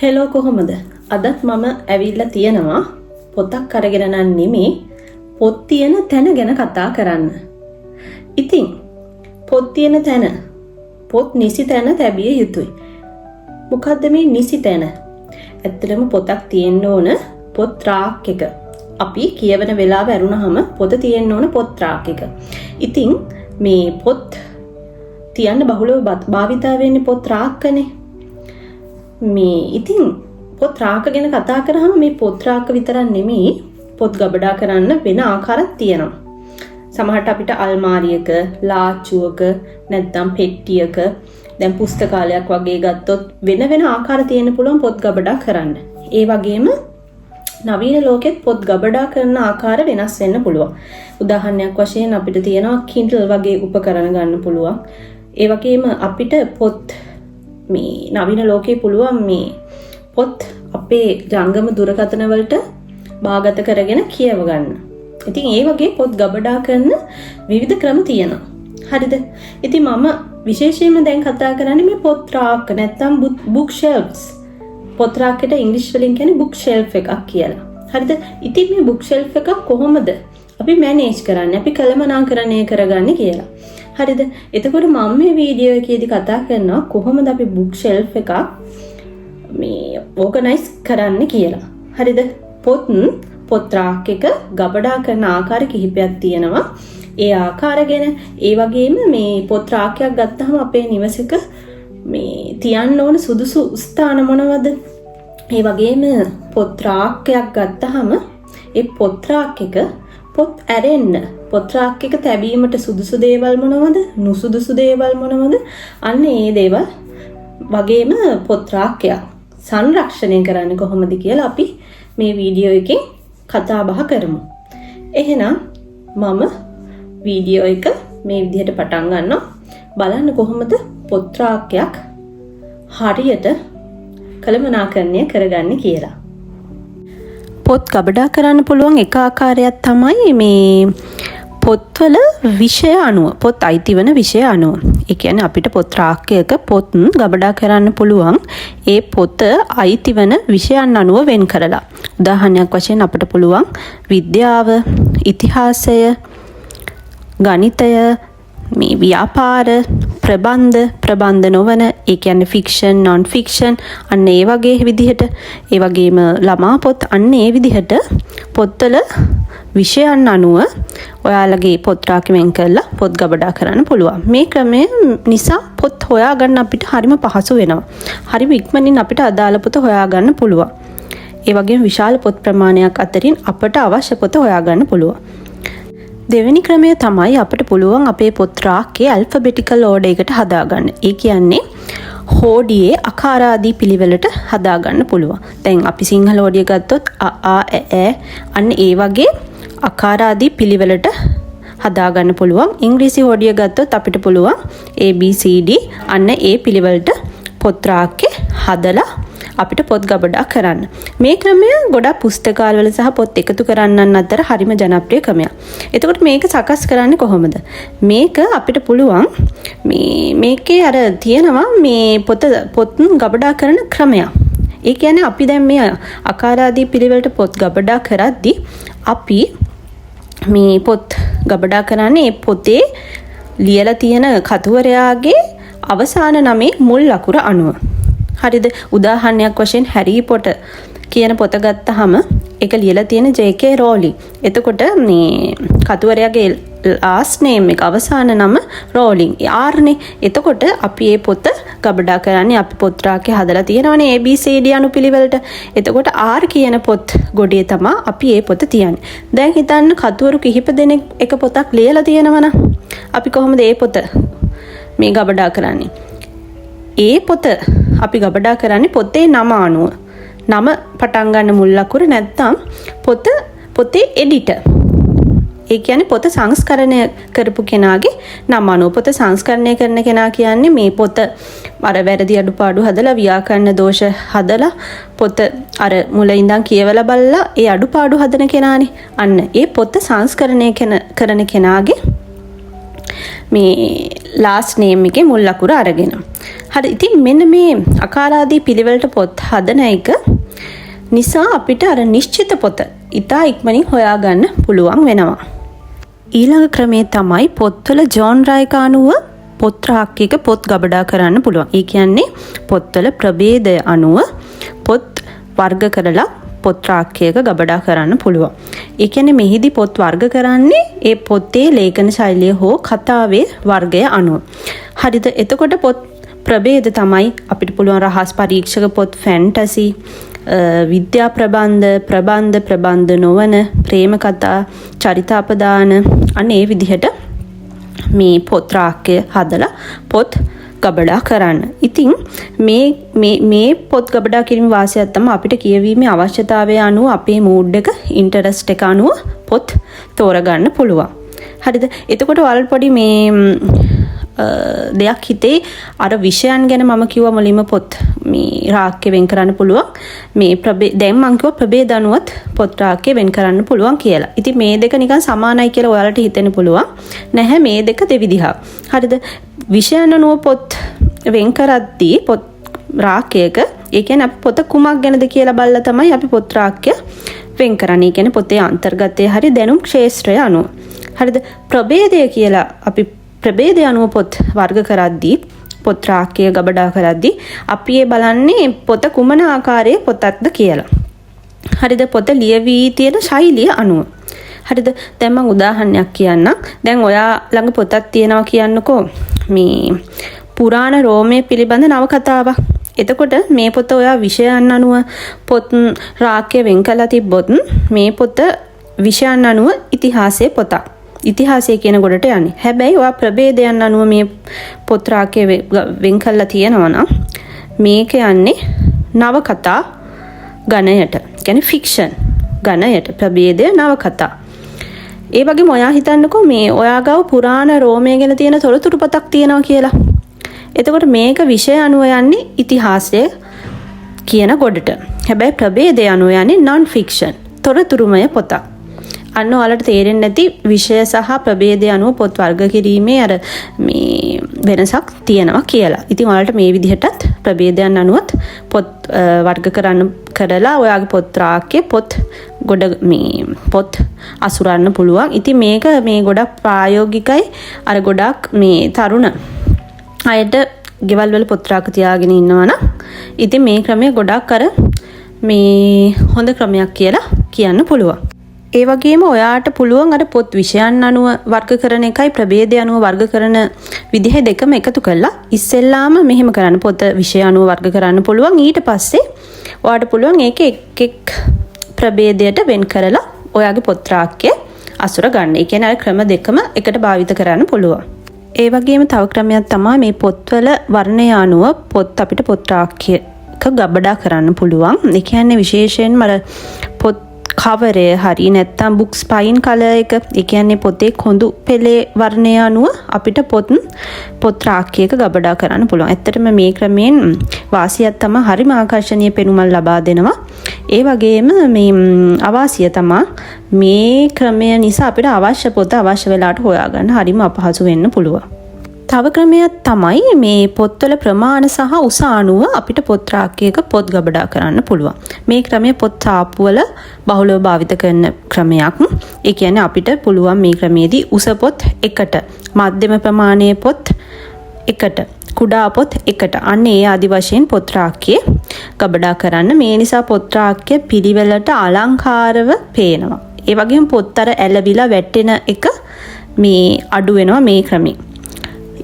Hello කොහොමද? අදත් මම ඇවිල්ලා තියෙනවා පොතක් අරගෙන නම් නෙමේ පොත් තියෙන තැන ගැන කතා කරන්න. ඉතින් පොත් තියෙන තැන පොත් නිසි තැන තැබිය යුතුයි. මොකද්ද මේ නිසි තැන? ඇත්තටම පොතක් තියෙන්න ඕන පොත් රාක් එක. අපි කියවන වෙලාව ඇරුණාම පොත තියෙන්න ඕන පොත් රාක් එක. ඉතින් මේ පොත් තියන්න බහුලව භාවිතා වෙන්නේ පොත් රාක්කනේ. මේ ඉතින් පොත් රාක ගැන කතා කරාම මේ පොත් රාක විතරක් නෙමෙයි පොත් ගබඩා කරන්න වෙන ආකාරයක් තියෙනවා. සමහරට අපිට අල්මාරියක, ලාච්චුවක, නැත්නම් පෙට්ටියක, දැන් පුස්තකාලයක් වගේ ගත්තොත් වෙන ආකාර තියෙන්න පුළුවන් පොත් ගබඩා කරන්න. ඒ වගේම නවීන ලෝකෙත් පොත් ගබඩා කරන ආකාර වෙනස් වෙන්න පුළුවන්. උදාහරණයක් වශයෙන් අපිට තියෙනවා Kindle වගේ උපකරණ ගන්න පුළුවන්. ඒ වගේම අපිට පොත් මේ නවීන ලෝකේ පුළුවන් මේ පොත් අපේ ජංගම දුරකථන වලට භාගත කරගෙන කියව ගන්න. ඉතින් ඒ වගේ පොත් ගබඩා කරන විවිධ ක්‍රම තියෙනවා. හරිද? ඉතින් මම විශේෂයෙන්ම දැන් කතා කරන්නේ මේ පොත් රාක් නැත්නම් book shelves. පොත් රාක්කට ඉංග්‍රීසි වලින් කියන්නේ book shelf එකක් කියලා. හරිද? ඉතින් මේ book shelf එක කොහොමද අපි මැනේජ් කරන්නේ? අපි කළමනාකරණය කරගන්නේ කියලා. හරිද? එතකොට මම මේ වීඩියෝ එකේදී කතා කරනවා කොහොමද අපි book shelf එකක් මේ ඕගනයිස් කරන්න කියලා. හරිද? පොත් රාක් එක ගබඩා කරන ආකාර කිහිපයක් තියෙනවා. ඒ ආකාර ගැන ඒ වගේම මේ පොත් රාක්කයක් ගත්තාම අපේ නිවසක මේ තියන්න ඕන සුදුසු ස්ථාන මොනවද? ඒ වගේම පොත් රාක්කයක් ගත්තාම ඒ පොත් රාක් එක පොත් ඇරෙන්න පොත් රාක් එක තැබීමට සුදුසු දේවල් මොනවද? නුසුදුසු දේවල් මොනවද? අන්න ඒ දේවල් වගේම පොත් රාක්කයක් සංරක්ෂණය කරන්නේ කොහොමද කියලා අපි මේ වීඩියෝ එකෙන් කතා බහ කරමු. එහෙනම් මම වීඩියෝ එක මේ විදිහට පටන් ගන්නවා. බලන්න කොහොමද පොත් රාක්කයක් හරියට කළමනාකරණය කරගන්නේ කියලා. පොත් ගබඩා කරන්න පුළුවන් එක ආකාරයක් තමයි මේ පොත්වල විෂය අනුව, පොත් අයිති වන විෂය අනුව. ඒ කියන්නේ අපිට පොත් රාක්කයක පොත් ගබඩා කරන්න පුළුවන් ඒ පොත අයිති වන විෂයන් අනුව වෙන් කරලා. උදාහරණයක් වශයෙන් අපිට පුළුවන් විද්‍යාව, ඉතිහාසය, ගණිතය, මේ ව්‍යාපාර, ප්‍රබන්ධ නොවන, ඒ කියන්නේ ෆික්ෂන්, නොන් ෆික්ෂන්, අන්න ඒ වගේ විදිහට, ඒ වගේම ළමා පොත්, අන්න ඒ විදිහට පොත්වල විෂයන් අනුව ඔයාලගේ පොත් රාක්කයෙන් කරලා පොත් ගබඩා කරන්න පුළුවන්. මේ ක්‍රමය නිසා පොත් හොයාගන්න අපිට හරිම පහසු වෙනවා. හරිම ඉක්මනින් අපිට අදාළ පොත හොයාගන්න පුළුවන්. ඒ වගේම විශාල පොත් ප්‍රමාණයක් අතරින් අපට අවශ්‍ය පොත හොයාගන්න පුළුවන්. දෙවෙනි ක්‍රමය තමයි අපිට පුළුවන් අපේ පොත් රාක්කේ ඇල්ෆබෙටිකල් ඕඩර් එකට හදාගන්න. ඒ කියන්නේ හෝඩියේ ආකාරාදී පිළිවෙලට හදාගන්න පුළුවන්. දැන් අපි සිංහල හෝඩිය ගත්තොත් අ ආ ඈ අන්න ඒ වගේ ආකාරාදී පිළිවෙලට හදාගන්න පුළුවන්. ඉංග්‍රීසි හෝඩිය ගත්තොත් අපිට පුළුවන් ABCD අන්න ඒ පිළිවෙලට පොත් රාක්කේ හදලා අපිට පොත් ගබඩා කරන්න. මේ ක්‍රමය ගොඩක් පුස්තකාලවල සහ පොත් එකතු කරන්නන් අතර හරිම ජනප්‍රිය ක්‍රමයක්. එතකොට මේක සකස් කරන්නේ කොහොමද? මේක අපිට පුළුවන් මේකේ අර තියෙනවා මේ පොත් ගබඩා කරන ක්‍රමයක්. ඒ කියන්නේ අපි දැන් මේ ආකාරාදී පිළිවෙලට පොත් ගබඩා කරද්දී අපි මේ පොත් ගබඩා කරන්නේ පොතේ ලියලා තියෙන කතුවරයාගේ අවසාන නමේ මුල් අකුර අනුව. හරිද? උදාහරණයක් වශයෙන් හැරි පොටර් කියන පොත ගත්තාම ඒක ලියලා තියෙන JK රෝලින්. එතකොට මේ කතුවරයාගේ last name එක අවසාන නම රෝලින්. R නේ. එතකොට අපි මේ පොත ගබඩා කරන්නේ අපි පොත් රාක්කේ හදලා තියෙනවනේ ABCD අනුපිළිවෙලට. එතකොට R කියන පොත් ගොඩේ තමයි අපි මේ පොත තියන්නේ. දැන් හිතන්න කතුවරු කිහිප දෙනෙක් එක පොතක් ලියලා තියෙනවනම් අපි කොහොමද මේ පොත මේ ගබඩා කරන්නේ? ඒ පොත අපි ගබඩා කරන්නේ පොතේ නම අනුව. නම පටන් ගන්න මුල් අකුර නැත්නම් පොතේ එඩිටර්. ඒ කියන්නේ පොත සංස්කරණය කරපු කෙනාගේ නම අනුව. පොත සංස්කරණය කරන කෙනා කියන්නේ මේ පොත අර වැරදි අඩුපාඩු හදලා ව්‍යාකරණ දෝෂ හදලා පොත අර මුල ඉඳන් කියවලා බලලා ඒ අඩුපාඩු හදන කෙනානේ. අන්න ඒ පොත සංස්කරණය කරන කෙනාගේ මේ last name එකේ මුල් අකුර අරගෙන. හරි ඉතින් මෙන්න මේ අකාරාදී පිළිවෙලට පොත් හදන එක නිසා අපිට අර නිශ්චිත පොත ඉතා ඉක්මනින් හොයාගන්න පුළුවන් වෙනවා. ඊළඟ ක්‍රමේ තමයි පොත්වල ජෝන්රා එක අනුව පොත් රාක්කයක පොත් ගබඩා කරන්න පුළුවන්. ඒ කියන්නේ පොත්වල ප්‍රභේදය අනුව පොත් වර්ග කරලා පොත් රාක්කයක ගබඩා කරන්න පුළුවන්. ඒ කියන්නේ මෙහිදී පොත් වර්ග කරන්නේ ඒ පොතේ ලේඛන ශෛලිය හෝ කතාවේ වර්ගය අනුව. හරිද? එතකොට පොත් ප්‍රභේද තමයි අපිට පුළුවන් රහස් පරීක්ෂක පොත්, ෆැන්ටසි, විද්‍යා ප්‍රබන්ධ නොවන, ප්‍රේම කතා, චරිතාපදාන අන්න ඒ විදිහට මේ පොත් රාක්කය හදලා පොත් ගබඩා කරන්න. ඉතින් මේ පොත් ගබඩා කිරීම වාසියක් තමයි අපිට කියවීමේ අවශ්‍යතාවය අනුව අපේ මූඩ් එක, ඉන්ටරෙස්ට් එක අනුව පොත් තෝරගන්න පුළුවන්. හරිද? එතකොට ඔයාලට පොඩි මේ දෙයක් හිතේ අර විෂයන් ගැන මම කිව්වා මුලින්ම පොත් මේ රාක්කේ වෙන් කරන්න පුළුවන්. මේ දැන් මම කිව්වා ප්‍රභේද අනුවත් පොත් රාක්කේ වෙන් කරන්න පුළුවන් කියලා. ඉතින් මේ දෙක නිකන් සමානයි කියලා ඔයාලට හිතෙන්න පුළුවන්. නැහැ මේ දෙක දෙවිදිහක්. හරිද? විෂයන් අනුව පොත් වෙන් කරද්දී පොත් රාක්කයක ඒ කියන්නේ අපි පොත කුමක් ගැනද කියලා බලලා තමයි අපි පොත් රාක්කය වෙන් කරන්නේ. ඒ කියන්නේ පොතේ අන්තර්ගතයේ හරි දැනුම් ක්ෂේත්‍රය අනුව. හරිද? ප්‍රභේදය කියලා අපි ප්‍රභේදය අනුව පොත් වර්ග කරද්දී පොත් රාක්කය ගබඩා කරද්දී අපි ඒ බලන්නේ පොත කුමන ආකාරයේ පොතක්ද කියලා. හරිද? පොත ලියවී තියෙන ශෛලිය අනුව. හරිද? දැන් මම උදාහරණයක් කියන්නම්. දැන් ඔයා ළඟ පොතක් තියෙනවා කියන්නකෝ. මේ පුරාණ රෝමයේ පිළිබඳ නවකතාවක්. එතකොට මේ පොත ඔයා විෂයන් අනුව පොත් රාක්කය වෙන් කරලා තිබ්බොත් මේ පොත විෂයන් අනුව ඉතිහාසයේ පොතක්. ඉතිහාසය කියන ගොඩට යන්නේ. හැබැයි ඔයා ප්‍රභේදයන් අනුව මේ පොත් රාක්කය වෙන් කරලා තියෙනවා නම් මේක යන්නේ නවකතා ගණයට. කියන්නේ ෆික්ෂන් ගණයට. ප්‍රභේදය නවකතා. ඒ වගේම ඔයා හිතන්නකෝ මේ ඔයා ගාව පුරාණ රෝමය ගැන තියෙන තොරතුරු පොතක් තියෙනවා කියලා. එතකොට මේක විෂය අනුව යන්නේ ඉතිහාසය කියන ගොඩට. හැබැයි ප්‍රභේදය අනුව යන්නේ non fiction තොරතුරුමය පොතක්. අන්න ඔයාලට තේරෙන්නේ නැති විෂය සහ ප්‍රභේදය අනුව පොත් වර්ග කිරීමේ අර මේ වෙනසක් තියෙනවා කියලා. ඉතින් ඔයාලට මේ විදිහටත් ප්‍රභේදයන් අනුවත් පොත් වර්ග කරලා ඔයාගේ පොත් රාක්කයේ පොත් ගොඩ මේ පොත් අසුරන්න පුළුවන්. ඉතින් මේක මේ ගොඩක් ප්‍රායෝගිකයි. අර ගොඩක් මේ තරුණ අයට ගෙවල් වල පොත් රාක්ක තියාගෙන ඉන්නවනම් ඉතින් මේ ක්‍රමය ගොඩක් අර මේ හොඳ ක්‍රමයක් කියලා කියන්න පුළුවන්. ඒ වගේම ඔයාට පුළුවන් අර පොත් විෂයන් අනුව වර්ග කරන එකයි ප්‍රභේදය අනුව වර්ග කරන විදිහ දෙකම එකතු කරලා ඉස්සෙල්ලාම මෙහෙම කරන්න. පොත විෂය අනුව වර්ග කරන්න පුළුවන්. ඊට පස්සේ ඔයාට පුළුවන් ඒක එක් ප්‍රභේදයට වෙන් කරලා ඔයාගේ පොත් රාක්කය අසුර ගන්න. ඒ කියන්නේ අර ක්‍රම දෙකම එකට භාවිත කරන්න පුළුවන්. ඒ වගේම තව ක්‍රමයක් තමයි මේ පොත්වල වර්ණය අනුව පොත් අපිට පොත් රාක්කයක ගබඩා කරන්න පුළුවන්. ඒ කියන්නේ විශේෂයෙන්ම අර පොත් කවරය හරි නැත්තම් බුක් ස්පයින් කලර් එක, ඒ කියන්නේ පොතේ කොඳු පෙළේ වර්ණය අනුව අපිට පොත් රාක්කයක ගබඩා කරන්න පුළුවන්. ඇත්තටම මේ ක්‍රමයෙන් වාසියක් තමයි හරිම ආකර්ශනීය පෙනුමක් ලබා දෙනවා. ඒ වගේම මේ අවාසිය තමයි මේ ක්‍රමය නිසා අපිට අවශ්‍ය පොත අවශ්‍ය වෙලාවට හොයාගන්න හරිම අපහසු වෙන්න පුළුවන්. තව ක්‍රමයක් තමයි මේ පොත්වල ප්‍රමාණ සහ උස අනුව අපිට පොත් රාක්කයක පොත් ගබඩා කරන්න පුළුවන්. මේ ක්‍රමය පොත් තාප්පුවල බහුලව භාවිත කරන ක්‍රමයක්. ඒ කියන්නේ අපිට පුළුවන් මේ ක්‍රමයේදී උස පොත් එකට, මධ්‍යම ප්‍රමාණයේ පොත් එකට, කුඩා පොත් එකට අන්න ඒ ආදි වශයෙන් පොත් රාක්කයේ ගබඩා කරන්න. මේ නිසා පොත් රාක්කය පිළිවෙලට අලංකාරව පේනවා. ඒ වගේම පොත් අර ඇලවිලා වැටෙන එක මේ අඩු වෙනවා මේ ක්‍රමයෙන්.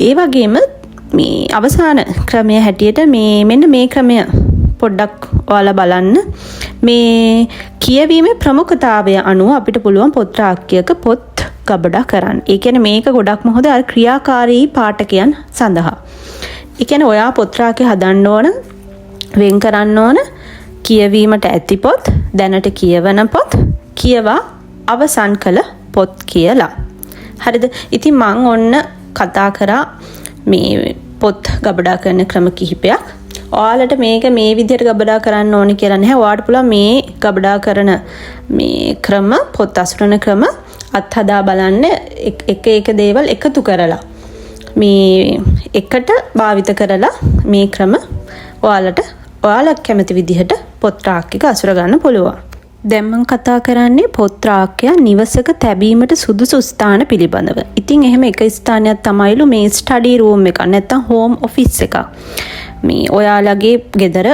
ඒ වගේම මේ අවසාන ක්‍රමය හැටියට මෙන්න මේ ක්‍රමය පොඩ්ඩක් ඔයාලා බලන්න. මේ කියවීමේ ප්‍රමුඛතාවය අනුව අපිට පුළුවන් පොත් රාක්කයක පොත් ගබඩා කරන්න. ඒ කියන්නේ මේක ගොඩක්ම හොඳ අර ක්‍රියාකාරී පාඨකයන් සඳහා. ඒ කියන්නේ ඔයා පොත් රාක්කය හදන්න ඕන, වෙන් කරන්න ඕන කියවීමට ඇති පොත්, දැනට කියවන පොත්, කියවා අවසන් කළ පොත් කියලා. හරිද? ඉතින් මම ඔන්න කතා කරා මේ පොත් ගබඩා කරන ක්‍රම කිහිපයක්. ඔයාලට මේක මේ විදිහට ගබඩා කරන්න ඕනේ කියලා නැහැ. ඔයාලට පුළුවන් මේ ගබඩා කරන මේ ක්‍රම, පොත් අසුරන ක්‍රම අත්හදා බලන්න එක දේවල් එකතු කරලා මේ එකට භාවිත කරලා මේ ක්‍රම ඔයාලා කැමති විදිහට පොත් රාක්කයක අසුර ගන්න පුළුවන්. දැන් මම කතා කරන්නේ පොත් රාක්කය නිවසක තැබීමට සුදුසු ස්ථාන පිළිබඳව. ඉතින් එහෙම එක ස්ථානයක් තමයිලු මේ ස්ටඩි රූම් එක නැත්නම් හෝම් ඔෆිස් එකක්. මේ ඔයාලගේ ගෙදර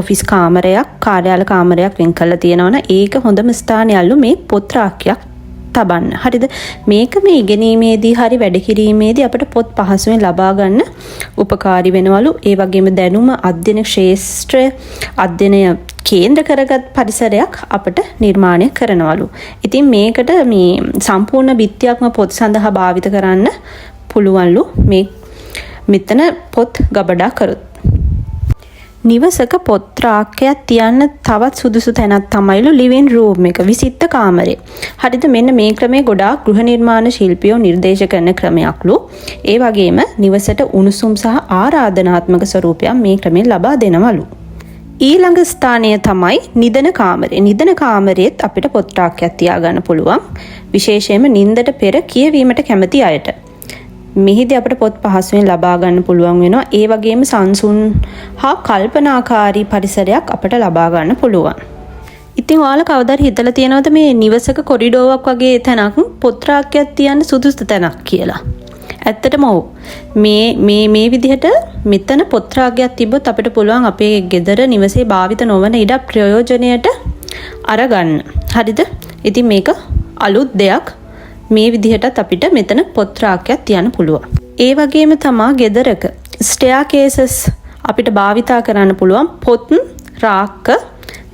ඔෆිස් කාමරයක් කාර්යාල කාමරයක් වෙන් කරලා තියෙනවනේ ඒක හොඳම ස්ථානයලු මේ පොත් රාක්කයක් තබන්න. හරිද? මේක මේ ඉගෙනීමේදී හරි වැඩ කිරීමේදී අපිට පොත් පහසුවෙන් ලබා ගන්න උපකාරී වෙනවලු. ඒ වගේම දැනුම අධ්‍යයන ක්ෂේත්‍රය අධ්‍යයනය කේන්ද්‍ර කරගත් පරිසරයක් අපිට නිර්මාණය කරනවලු. ඉතින් මේකට මේ සම්පූර්ණ බිත්තියක්ම පොත් සඳහා භාවිත කරන්න පුළුවන්ලු මේ මෙතන පොත් ගබඩා කරොත්. නිවසක පොත් රාක්කයක් තියන්න තවත් සුදුසු තැනක් තමයිලු ලිවිං රූම් එක විසිත්ත කාමරේ. හරිද? මෙන්න මේ ක්‍රමය ගොඩාක් ගෘහ නිර්මාණ ශිල්පියෝ නිර්දේශ කරන ක්‍රමයක්ලු. ඒ වගේම නිවසට උණුසුම් සහ ආරාධනාත්මක ස්වරූපයක් මේ ක්‍රමෙන් ලබා දෙනවලු. ඊළඟ ස්ථානය තමයි නිදන කාමරේ. නිදන කාමරේත් අපිට පොත් රාක්කයක් තියාගන්න පුළුවන්. විශේෂයෙන්ම නිින්දට පෙර කියවීමට කැමති අයට. මෙහිදී අපිට පොත් පහසුවෙන් ලබා ගන්න පුළුවන් වෙනවා. ඒ වගේම සංසුන් හා කල්පනාකාරී පරිසරයක් අපිට ලබා ගන්න පුළුවන්. ඉතින් ඔයාලා කවදාද හිතලා තියෙනවද මේ නිවසක කොරිඩෝවක් වගේ තැනක් පොත් රාක්කයක් තියන්න සුදුසු තැනක් කියලා? ඇත්තටම ඔව්. මේ විදිහට මෙතන පොත් රාක්කයක් තිබ්බොත් අපිට පුළුවන් අපේ ගෙදර නිවසේ භාවිත නොවන ඉඩ ප්‍රයෝජනයට අරගන්න. හරිද? ඉතින් මේක අලුත් දෙයක්. මේ විදිහටත් අපිට මෙතන පොත් රාක්කයක් තියන්න පුළුවන්. ඒ වගේම තමා ගෙදරක ස්ටෙයාකේසස් අපිට භාවිතා කරන්න පුළුවන් පොත් රාක්ක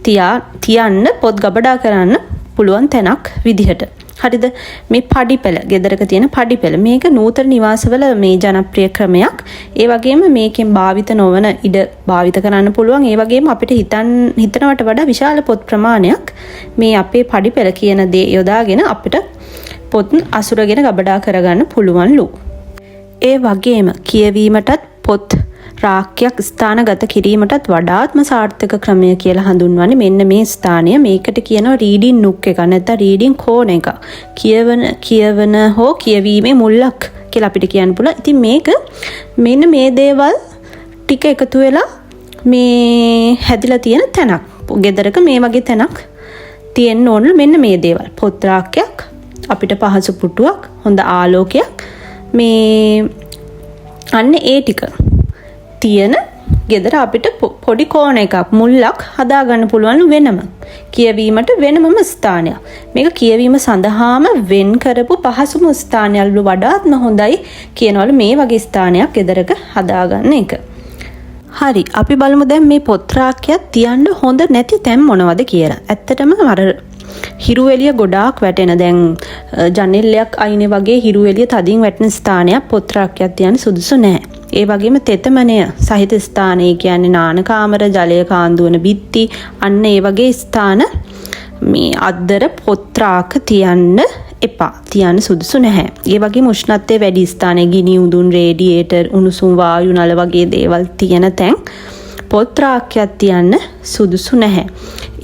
තියන්න පොත් ගබඩා කරන්න පුළුවන් තැනක් විදිහට. හරිද? මේ පඩිපෙළ ගෙදරක තියෙන පඩිපෙළ මේක නූතන නිවාසවල මේ ජනප්‍රිය ක්‍රමයක්. ඒ වගේම මේකෙන් භාවිත නොවන ඉඩ භාවිත කරන්න පුළුවන්. ඒ වගේම අපිට හිතනවට වඩා විශාල පොත් ප්‍රමාණයක් මේ අපේ පඩිපෙළ කියන දේ යොදාගෙන අපිට පොත් අසුරගෙන ගබඩා කරගන්න පුළුවන්ලු. ඒ වගේම කියවීමටත් පොත් රාක්කයක් ස්ථානගත කිරීමටත් වඩාත්ම සාර්ථක ක්‍රමය කියලා හඳුන්වන්නේ මෙන්න මේ ස්ථානය. මේකට කියනවා රීඩින් නුක් එක නැත්නම් රීඩින් කෝන් එක. කියවන හෝ කියවීමේ මුල්ලක් කියලා අපිට කියන්න පුළුවන්. ඉතින් මේක මෙන්න මේ දේවල් ටික එකතු වෙලා මේ හැදිලා තියෙන තැනක්. ගෙදරක මේ වගේ තැනක් තියෙන්න ඕන මෙන්න මේ දේවල්. පොත් රාක්කයක් අපිට පහසු පුටුවක් හොඳ ආලෝකයක් මේ අන්න ඒ ටික තියෙන ගෙදර අපිට පොඩි කෝණ එකක් මුල්ලක් හදාගන්න පුළුවන් වෙනම කියවීමට වෙනමම ස්ථානයක්. මේක කියවීම සඳහාම වෙන් කරපු පහසුම ස්ථානයලු වඩාත්ම හොඳයි කියනවලු මේ වගේ ස්ථානයක් ගෙදරක හදාගන්න එක. හරි අපි බලමු දැන් මේ පොත් රාක්කයක් තියන්න හොඳ නැති තැන් මොනවද කියලා. ඇත්තටම අර හිරු එළිය ගොඩාක් වැටෙන දැන් ජනෙල්ලයක් අයිනේ වගේ හිරු එළිය තදින් වැටෙන ස්ථානයක් පොත් රාක්කයක් තියන්න සුදුසු නැහැ. ඒ වගේම තෙතමනය සහිත ස්ථානය කියන්නේ නාන කාමර, ජලය කාන්දුවන බිත්ති අන්න ඒ වගේ ස්ථාන මේ අද්දර පොත් රාක්ක තියන්න එපා. තියන්න සුදුසු නැහැ. ඒ වගේම උෂ්ණත්වයේ වැඩි ස්ථානයේ ගිනි උදුන්, රේඩියේටර්, උණුසුම් වායු නල වගේ දේවල් තියෙන තැන් පොත් රාක්කයක් තියන්න සුදුසු නැහැ.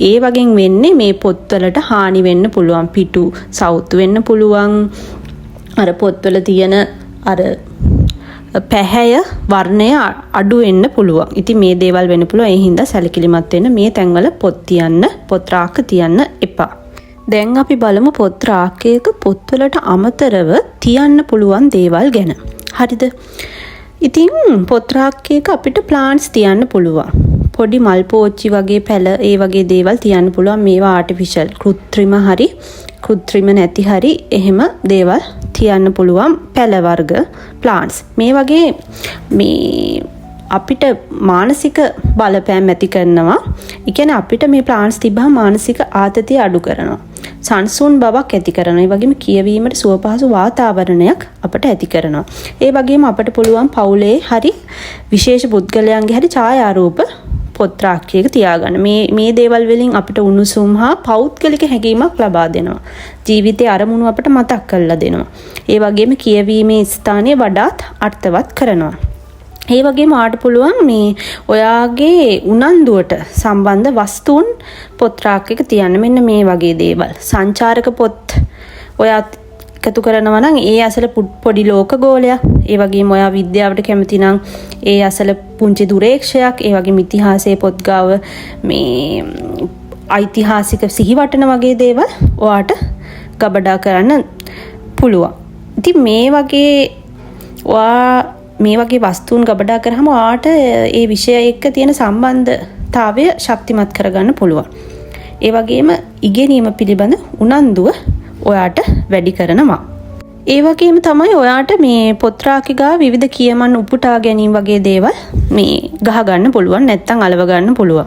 ඒ වගේන් වෙන්නේ මේ පොත්වලට හානි වෙන්න පුළුවන්. පිටු සවුතු වෙන්න පුළුවන්. අර පොත්වල තියෙන අර පැහැය වර්ණය අඩු වෙන්න පුළුවන්. ඉතින් මේ දේවල් වෙන්න පුළුවන්. ඒ හින්දා සැලකිලිමත් වෙන්න මේ තැන්වල පොත් රාක්ක තියන්න එපා. දැන් අපි බලමු පොත් රාක්කයක පොත්වලට අමතරව තියන්න පුළුවන් දේවල් ගැන. හරිද? ඉතින් පොත් රාක්කයක අපිට ප්ලාන්ට්ස් තියන්න පුළුවන්. පොඩි මල් පෝච්චි වගේ පැල ඒ වගේ දේවල් තියන්න පුළුවන්. මේවා ආටිෆිෂල් කෘත්‍රිම නැති හරි එහෙම දේවල් තියන්න පුළුවන්. පැල වර්ග ප්ලාන්ට්ස් මේ වගේ මේ අපිට මානසික බලපෑම් ඇති කරනවා. ඒ කියන්නේ අපිට මේ ප්ලාන්ට්ස් තිබ්බම මානසික ආතතිය අඩු කරනවා. සංසුන් බවක් ඇති කරනවා. ඒ වගේම කියවීමට සුවපහසු වාතාවරණයක් අපට ඇති කරනවා. ඒ වගේම අපට පුළුවන් පවුලේ හරි විශේෂ පුද්ගලයන්ගේ හරි ඡායාරූප පොත් රාක්කයක තියාගන්න. මේ දේවල් වලින් අපිට උණුසුම් හා පෞද්ගලික හැඟීමක් ලබා දෙනවා. ජීවිතයේ අරමුණු අපට මතක් කරලා දෙනවා. ඒ වගේම කියවීමේ ස්ථානය වඩාත් අර්ථවත් කරනවා. ඒ වගේම ආට පුළුවන් මේ ඔයාගේ උනන්දුවට සම්බන්ධ වස්තුන් පොත් රාක්කයක තියන්න. මෙන්න මේ වගේ දේවල්. සංචාරක පොත් ඔයා එකතු කරනවා නම් ඒ අසල පොඩි ලෝක ගෝලයක්, ඒ වගේම ඔයා විද්‍යාවට කැමති නම් ඒ අසල පුංචි දුරේක්ෂයක්, ඒ වගේම ඉතිහාසයේ පොත් ගාව මේ ඓතිහාසික සිහිවටන වගේ දේවල් ඔයාට ගබඩා කරන්න පුළුවන්. ඉතින් මේ වගේ වස්තුන් ගබඩා කරාම ඔයාට ඒ විෂය එක්ක තියෙන සම්බන්ධතාවය ශක්තිමත් කරගන්න පුළුවන්. ඒ වගේම ඉගෙනීම පිළිබඳ උනන්දුව ඔයාට වැඩි කරනවා. ඒ වගේම තමයි ඔයාට මේ පොත් රාක්කේ විවිධ කියමන් උපුටා ගැනීම වගේ දේවල් මේ ගහ ගන්න පුළුවන්, නැත්නම් අලව ගන්න පුළුවන්.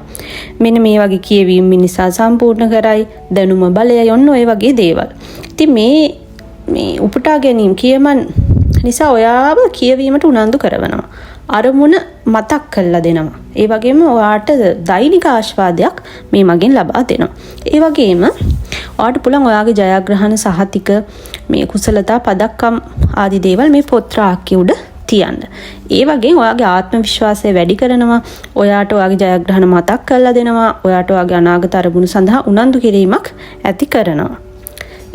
මෙන්න මේ වගේ කියවීම මිනිසා සම්පූර්ණ කරයි, දැනුම බලයයි, ඔන්න ඔය වගේ දේවල්. ඉතින් මේ උපුටා ගැනීම කියමන් නිසා ඔයාව කියවීමට උනන්දු කරනවා. අරමුණ මතක් කරලා දෙනවා. ඒ වගේම ඔයාට දෛනික ආස්වාදයක් මේ මගින් ලබා දෙනවා. ඒ වගේම ඔයාට පුළුවන් ඔයාගේ ජයග්‍රහණ සහතික මේ කුසලතා පදක්කම් ආදී දේවල් මේ පොත් රාක්කේ උඩ තියන්න. ඒ වගේම ඔයාගේ ආත්ම විශ්වාසය වැඩි කරනවා. ඔයාට ඔයාගේ ජයග්‍රහණ මතක් කරලා දෙනවා. ඔයාට ඔයාගේ අනාගත අරමුණු සඳහා උනන්දු කිරීමක් ඇති කරනවා.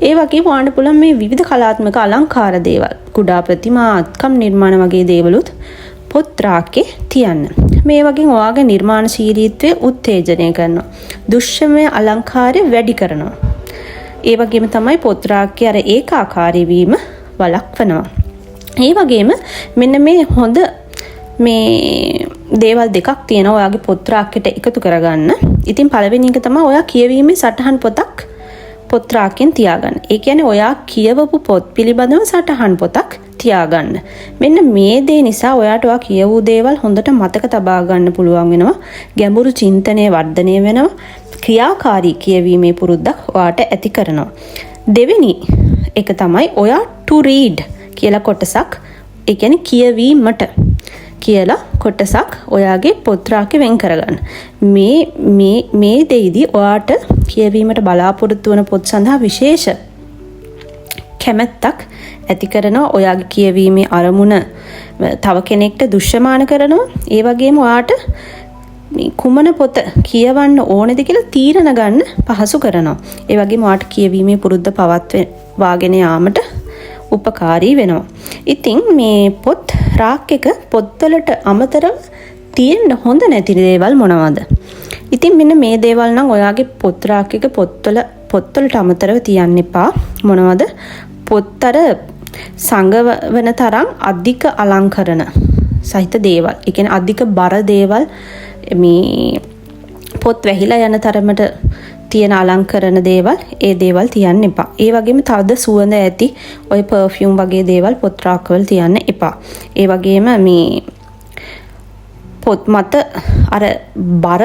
ඒ වගේම ඔයාට පුළුවන් මේ විවිධ කලාත්මක අලංකාර දේවල්, කුඩා ප්‍රතිමා, අත්කම් නිර්මාණ වගේ දේවලුත් පොත් රාක්කේ තියන්න. මේ වගේ ඔයාගේ නිර්මාණශීලීත්වය උත්තේජනය කරනවා. දෘශ්‍යමය අලංකාරය වැඩි කරනවා. ඒ වගේම තමයි පොත් රාක්කේ අර ඒකාකාරී වීම වළක්වනවා. ඒ වගේම මෙන්න මේ හොඳ මේ දේවල් දෙකක් තියෙනවා ඔයාගේ පොත් රාක්කේට එකතු කරගන්න. ඉතින් පළවෙනි එක තමයි ඔයා කියවීමේ සටහන් පොතක් පොත් රාක්කෙන් තියාගන්න. ඒ කියන්නේ ඔයා කියවපු පොත් පිළිබඳව සටහන් පොතක් තියාගන්න. මෙන්න මේ දේ නිසා ඔයාට ඔයා කියවූ දේවල් හොඳට මතක තබා ගන්න පුළුවන් වෙනවා. ගැඹුරු චින්තනය වර්ධනය වෙනවා. ක්‍රියාකාරී කියවීමේ පුරුද්දක් ඔයාට ඇති කරනවා. දෙවෙනි එක තමයි ඔයා to read කියලා කොටසක්, ඒ කියන්නේ කියවීමට කියලා කොටසක් ඔයාගේ පොත් රාක්කේ වෙන් කරගන්න. මේ දෙයිදී ඔයාට කියවීමට බලාපොරොත්තු වන පොත් සඳහා විශේෂ කැමැත්තක් ඇති කරනවා. ඔයාගේ කියවීමේ අරමුණ තව කෙනෙක්ට දෘශ්‍යමාන කරනවා. ඒ වගේම ඔයාට මේ කුමන පොත කියවන්න ඕනේද කියලා තීරණ ගන්න පහසු කරනවා. ඒ වගේම ඔයාට කියවීමේ පුරුද්ද පවත්වාගෙන යාමට උපකාරී වෙනවා. ඉතින් මේ පොත් රාක්කයක පොත්වලට අමතරව තියෙන්න හොඳ නැති දේවල් මොනවද? ඉතින් මෙන්න මේ දේවල් නම් ඔයාගේ පොත් රාක්කයක පොත්වලට අමතරව තියන්න එපා. මොනවද? පොත් අර සංගවන තරම් අධික අලංකරණ සහිත දේවල්. ඒ කියන්නේ අධික බර දේවල්, මේ පොත් වැහිලා යන තරමට තියෙන අලංකරණ දේවල්, ඒ දේවල් තියන්න එපා. ඒ වගේම තවද සුවඳ ඇති ඔය පර්ෆියුම් වගේ දේවල් පොත් රාක්කවල තියන්න එපා. ඒ වගේම මේ පොත් මත අර බර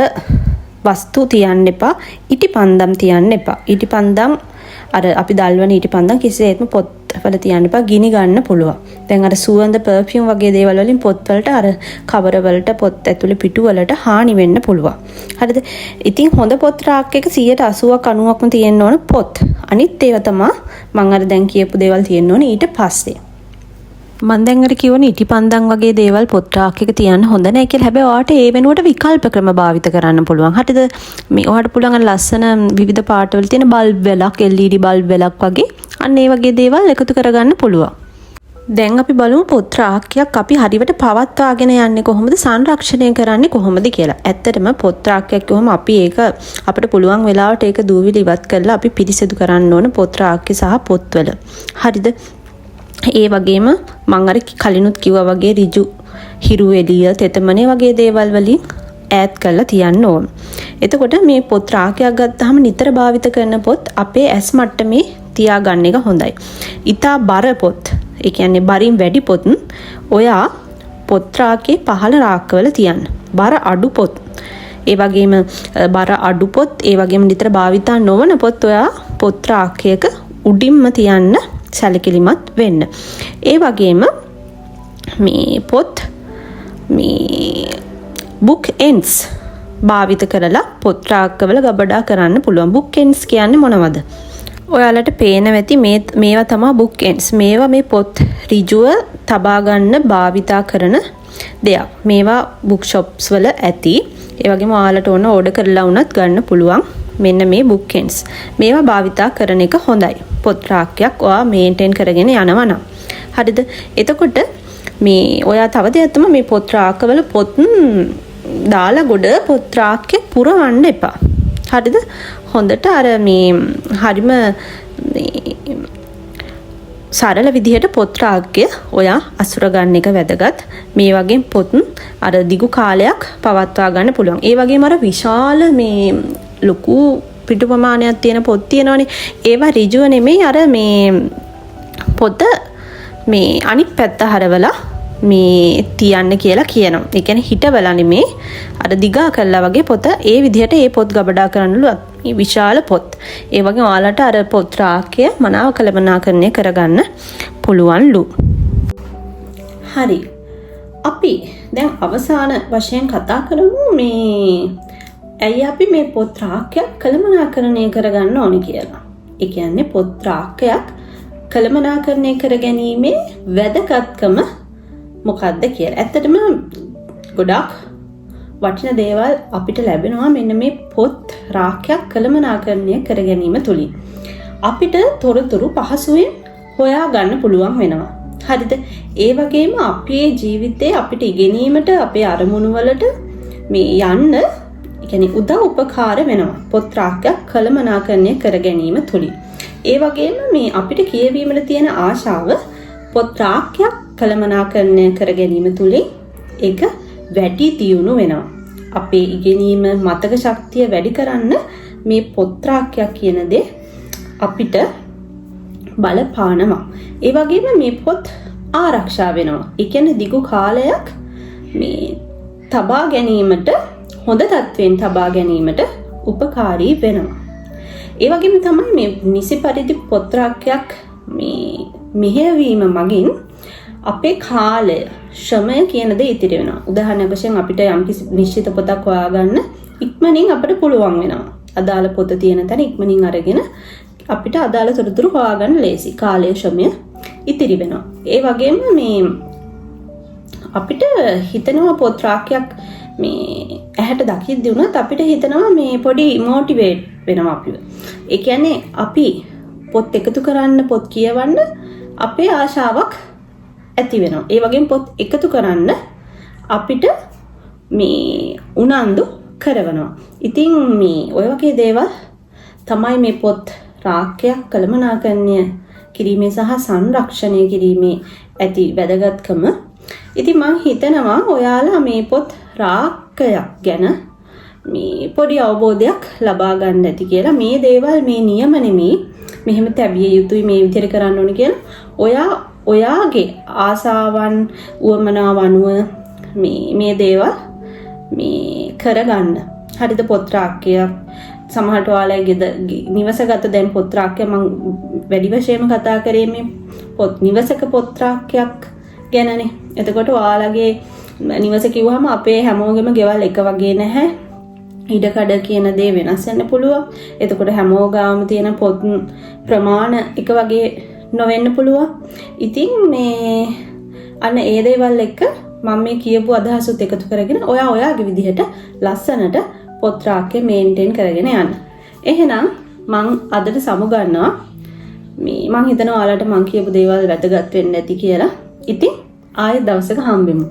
වස්තු තියන්න එපා. ඉටිපන්දම් තියන්න එපා. ඉටිපන්දම් අර අපි දල්වන ඉටිපන්දම් කිසිසේත්ම පොත්වල තියන්න එපා. ගිනි ගන්න පුළුවන්. දැන් අර සුවඳ පර්ෆියුම් වගේ දේවල් වලින් පොත්වලට අර කවර වලට පොත් ඇතුලේ පිටු වලට හානි වෙන්න පුළුවන්. හරිද? ඉතින් හොඳ පොත් රාක්කයක 80%ක් 90%ක්ම තියෙන්න ඕන පොත්. අනිත් ඒවා තමයි මම අර දැන් කියපු දේවල් තියෙන්න ඕනේ ඊට පස්සේ. මම දැන් අර කියවන ඉටිපන්දම් වගේ දේවල් පොත් රාක්කයක තියන්න හොඳ නැහැ කියලා. හැබැයි ඔයාට ඒ වෙනුවට විකල්ප ක්‍රම භාවිත කරන්න පුළුවන්. හරිද? මේ ඔයාට පුළුවන් අර ලස්සන විවිධ පාටවල තියෙන බල්බ් වලක්, LED බල්බ් වලක් වගේ අන්න ඒ වගේ දේවල් එකතු කරගන්න පුළුවන්. දැන් අපි බලමු පොත් රාක්කයක් අපි හරියට පවත්වාගෙන යන්නේ කොහොමද, සංරක්ෂණය කරන්නේ කොහොමද කියලා. ඇත්තටම පොත් රාක්කයක් කිව්වම අපි ඒක අපිට පුළුවන් වෙලාවට ඒක දූවිලි ඉවත් කරලා අපි පිරිසිදු කරන්න ඕන පොත් රාක්කේ සහ පොත්වල. හරිද? ඒ වගේම මම අර කලිනුත් කිව්වා වගේ ඍජු හිරු එළිය, තෙතමනේ වගේ දේවල් වලින් ඈත් කරලා තියන්න ඕන. එතකොට මේ පොත් රාක්කයක් ගත්තාම නිතර භාවිත කරන පොත් අපේ ඇස් මට්ටමේ තියාගන්න එක හොඳයි. ඊටා බර පොත්, ඒ කියන්නේ බරින් වැඩි පොත් ඔයා පොත් රාක්කේ පහළ රාක්කවල තියන්න. බර අඩු පොත්, ඒ වගේම බර අඩු පොත්, ඒ වගේම නිතර භාවිතා නොවන පොත් ඔයා පොත් රාක්කයක උඩින්ම තියන්න සැලකිලිමත් වෙන්න. ඒ වගේම මේ පොත් මේ book ends භාවිත කරලා පොත් රාක්කවල ගබඩා කරන්න පුළුවන්. book ends කියන්නේ මොනවද? ඔයාලට පේන ඇති මේවා තමයි book ends. මේවා මේ පොත් ඍජුව තබා ගන්න භාවිතා කරන දෙයක්. මේවා book shops වල ඇති. ඒ වගේම ඔයාලට ඕන ඕඩර් කරලා වුණත් ගන්න පුළුවන් මෙන්න මේ බුක්කෙන්ස්. මේවා භාවිතා කරන එක හොඳයි. පොත් රාක්කයක් ඔයා මේන්ටේන් කරගෙන යනවා නම්. හරිද? එතකොට මේ ඔයා තව දෙයක් තමයි මේ පොත් රාක්කවල පොත් දාලා ගොඩ පොත් රාක්කේ පුරවන්න එපා. හරිද? හොඳට අර මේ හරිම සරල විදිහට පොත් රාක්කය ඔයා අසුර ගන්න එක වැදගත්. මේ වගේ පොත් අර දිගු කාලයක් පවත්වා ගන්න පුළුවන්. ඒ වගේම අර විශාල මේ ලොකු පිටු ප්‍රමාණයක් තියෙන පොත් තියෙනවනේ. ඒවා ඍජුව නෙමෙයි අර මේ පොත මේ අනිත් පැත්ත හරවලා මේ තියන්න කියලා කියනවා. ඒ කියන්නේ හිටවලා නෙමේ අර දිගා කළා වගේ පොත ඒ විදිහට ඒ පොත් ගබඩා කරන්නලු මේ විශාල පොත්. ඒ වගේ ඔයාලට අර පොත් රාක්කය මනාව කළමනාකරණය කරගන්න පුළුවන්ලු. හරි. අපි දැන් අවසාන වශයෙන් කතා කරමු මේ ඇයි අපි මේ පොත් රාක්කයක් කළමනාකරණය කරගන්න ඕනි කියලා. ඒ කියන්නේ පොත් රාක්කයක් කළමනාකරණය කර ගැනීමේ වැදගත්කම මොකක්ද කියලා. ඇත්තටම ගොඩක් වටින දේවල් අපිට ලැබෙනවා මෙන්න මේ පොත් රාක්කයක් කළමනාකරණය කර ගැනීම තුලින්. අපිට තොරතුරු පහසුවෙන් හොයා ගන්න පුළුවන් වෙනවා. හරිද? ඒ වගේම අපේ ජීවිතේ අපිට ඉගෙනීමට අපේ අරමුණු වලට මේ යන්න කියන්නේ උදව් උපකාර වෙනවා. පොත් රාක්කයක් කළමනාකරණය කර ගැනීම තුලින්. ඒ වගේම මේ අපිට කියවීමට තියෙන ආශාව පොත් රාක්කයක් කළමනාකරණය කර ගැනීම තුලින් ඒක වැඩි දියුණු වෙනවා. අපේ ඉගෙනීම මතක ශක්තිය වැඩි කරන්න මේ පොත් රාක්කයක් කියන දේ අපිට බලපානවා. ඒ වගේම මේ පොත් ආරක්ෂා වෙනවා. ඒ කියන්නේ දිගු කාලයක් මේ තබා ගැනීමට හොඳ තත්වෙන් තබා ගැනීමට උපකාරී වෙනවා. ඒ වගේම තමයි මේ නිසි පරිදි පොත් රාක්කයක් මේ මෙහෙයවීම මගින් අපේ කාලය ශ්‍රමය කියන දේ ඉතිරි වෙනවා. උදාහරණයක් වශයෙන් අපිට යම්කිසි නිශ්චිත පොතක් හොයාගන්න ඉක්මනින් අපිට පුළුවන් වෙනවා. අදාළ පොත තියෙන තැන ඉක්මනින් අරගෙන අපිට අදාළ තොරතුරු හොයාගන්න ලේසි. කාලය ශ්‍රමය ඉතිරි වෙනවා. ඒ වගේම මේ අපිට හිතනවා පොත් රාක්කයක් මේ ඇහැට දකිද්දි උනත් අපිට හිතනවා මේ පොඩි මොටිවේට් වෙනවා අපිව. ඒ කියන්නේ අපි පොත් එකතු කරන්න පොත් කියවන්න අපේ ආශාවක් ඇති වෙනවා. ඒ වගේම පොත් එකතු කරන්න අපිට මේ උනන්දු කරවනවා. ඉතින් මේ ඔය වගේ දේවල් තමයි මේ පොත් රාක්කයක් කළමනාකරණය කිරීමේ සහ සංරක්ෂණය කිරීමේ ඇති වැදගත්කම. ඉතින් මම හිතනවා ඔයාලා මේ පොත් රාක්කයක් ගැන මේ පොඩි අවබෝධයක් ලබා ගන්න ඇති කියලා. මේ දේවල් මේ නියම නෙමෙයි. මෙහෙම තැබිය යුතුයි මේ විදිහට කරන්න ඕනේ කියලා. ඔයාගේ ආසාවන් උවමනාව අනුව මේ දේවල් මේ කරගන්න. හරිද? පොත් රාක්කයක් සමහරට ඔයාලගේ නිවසගත දැන් පොත් රාක්කය මම වැඩි වශයෙන්ම කතා කරේ මේ නිවසක පොත් රාක්කයක් ගැනනේ. එතකොට ඔයාලගේ නිවස කිව්වම අපේ හැමෝගෙම ගෙවල් එක වගේ නැහැ. ඉඩකඩ කියන දේ වෙනස් වෙන්න පුළුවන්. එතකොට හැමෝගාම තියෙන පොත් ප්‍රමාණ එක වගේ නොවෙන්න පුළුවන්. ඉතින් මේ අන්න ඒ දේවල් එක්ක මම මේ කියපු අදහසුත් එකතු කරගෙන ඔයාගේ විදිහට ලස්සනට පොත් රාක්කය මේන්ටේන් කරගෙන යන්න. එහෙනම් මං අදට සමුගන්නවා. මේ මං හිතනවා ඔයාලට මං කියපු දේවල් වැදගත් වෙන්න ඇති කියලා. ඉතින් ආයෙත් දවසක හම්බෙමු.